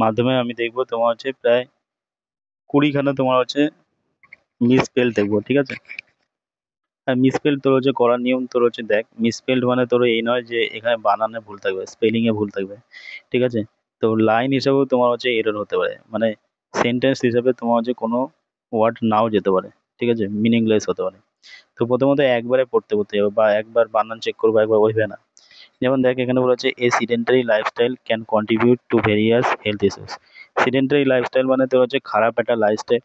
মাধ্যমে আমি দেখবো তোমার হচ্ছে প্রায় 20খানা তোমার হচ্ছে মিসস্পেল দেখবো, ঠিক আছে? আর মিসস্পেল তোর হচ্ছে করার নিয়ম তোর হচ্ছে দেখ, মিসস্পেলড মানে তোর এই নয় যে এখানে বানানে ভুল থাকবে, স্পেলিং এ ভুল থাকবে, ঠিক আছে? তো লাইন হিসাবেও তোমার হচ্ছে এরর হতে পারে, মানে সেন্টেন্স হিসাবে তোমার হচ্ছে কোনো ওয়ার্ড নাও যেতে পারে, ঠিক আছে, মিনিংলেস হতে পারে। তো প্রথমত একবারে পড়তে পড়তে যাবে বা একবার বানান চেক করবো, একবার ওইভাবে না। যেমন দেখ এখানে বলা হচ্ছে a sedentary lifestyle can contribute to various health issues. Sedentary lifestyle মানে তোর হচ্ছে খারাপ একটা লাইফস্টাইল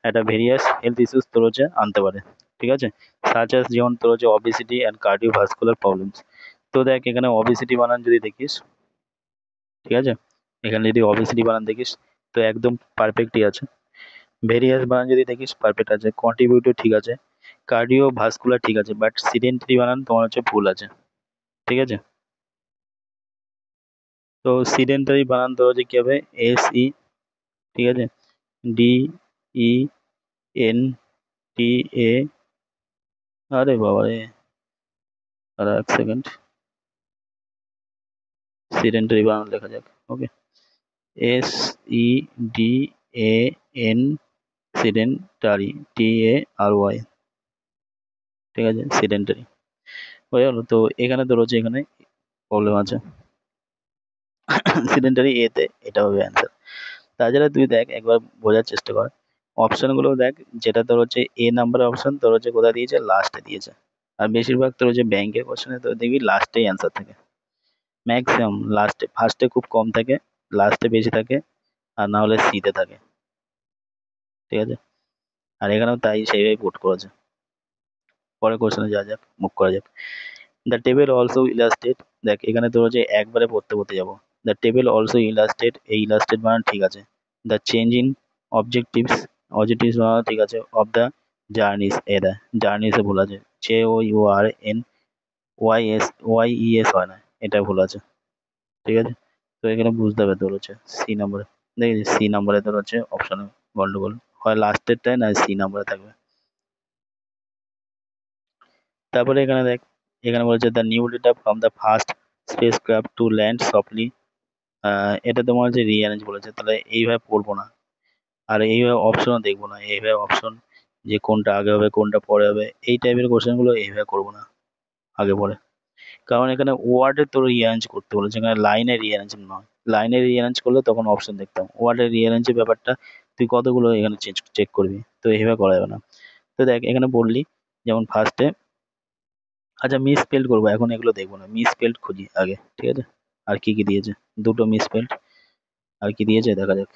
একটা ভেরিয়াস হেলথ ইস্যুস তোর হচ্ছে আনতে পারে, ঠিক আছে? সাচ as যেমন তোর হচ্ছে অবিসিটি অ্যান্ড কার্ডিওভাস্কুলার প্রবলেমস। তো দেখ এখানে অবিসিটি বানান যদি দেখিস, ঠিক আছে, এখানে যদি অবিসিটি বানান দেখিস তো একদম পারফেক্টই আছে। ভেরিয়াস বানান যদি দেখিস পারফেক্ট আছে, কন্ট্রিবিউটর ঠিক আছে, কার্ডিও ভাস্কুলার ঠিক আছে, বাট সিডেন্টারি বানান তোমার হচ্ছে ভুল আছে, ঠিক আছে? তো সিডেন্টারি বানান তো হচ্ছে কি হবে, SE, ঠিক আছে, DENTA, আরে বাবা রে, আর এক সেকেন্ড, সিডেন্টারি বানান লেখা যাক, ওকে, SEDAN, সিডেন্টারি, TARY, ঠিক আছে, সিডেন্টারি হয়ে গেল। তো এখানে তোর হচ্ছে এখানে প্রবলেম আছে, সিডেন্টারি এতে এটা হবে অ্যান্সার। তাছাড়া তুই দেখ একবার বোঝার চেষ্টা কর, অপশনগুলো দেখ, যেটা তোর হচ্ছে নাম্বারের অপশন তোর হচ্ছে কোথায় দিয়েছে, লাস্টে দিয়েছে। আর বেশিরভাগ তোর হচ্ছে ব্যাংকের কোশ্চেনে তোর দেখবি লাস্টেই অ্যান্সার থাকে, ম্যাক্সিমাম লাস্টে, ফার্স্টে খুব কম থাকে, লাস্টে বেশি থাকে, আর না হলে সিতে থাকে, ঠিক আছে? আর এখানেও তাই সেইভাবে পুট করেছে। পরের কোশ্চেনে যা যাক, মুভ করা যাক। দ্য টেবিল অলসো ইলাস্টেড, দেখ এখানে তোর হচ্ছে একবারে পড়তে পড়তে যাবো। দ্য টেবিল অলসো ইলাস্টেড, এই ইলাস্টেড মানে ঠিক আছে। The change in objectives, objectives মানে ঠিক আছে, অফ দ্য জার্নিস, এ দেয় জার্নিসে ভুল আছে, JOURNYES হয় না, এটা ভুল আছে, ঠিক আছে? তো এখানে বুঝতে হবে তোর হচ্ছে সি নাম্বারে, দেখেছিস সি নাম্বারে তোর হচ্ছে অপশনে গন্ডগোল, হয় লাস্টেরটাই না সি নাম্বারে থাকবে। তারপরে এখানে দেখ, এখানে বলেছে the new data from the first spacecraft to land softly, এটা তোমার হচ্ছে রিঅ্যারেঞ্জ বলেছে, তাহলে এইভাবে পড়বো না, আর এইভাবে অপশনও দেখবো না, এইভাবে অপশন যে কোনটা আগে হবে কোনটা পরে হবে এই টাইপের কোশ্চেনগুলো এইভাবে করবো না, আগে পরে। কারণ এখানে ওয়ার্ডে তোর রিঅ্যারেঞ্জ করতে বলেছে, এখানে লাইনে রিঅ্যারেঞ্জ নয়। লাইনে রিঅ্যারেঞ্জ করলে তখন অপশন দেখতাম, ওয়ার্ডের রিঅ্যারেঞ্জের ব্যাপারটা তুই কতগুলো এখানে চেক করবি, তো এইভাবে করা যাবে না। তো দেখ এখানে বললি যেমন ফার্স্টে, আচ্ছা মিস স্পেল্ড করবো এখন, এগুলো দেখবো না, মিস স্পেল্ড খুঁজি আগে, ঠিক আছে? আর কি কি দিয়েছে, দুটো মিস স্পেল্ড, আর কি দিয়েছে দেখা যাক।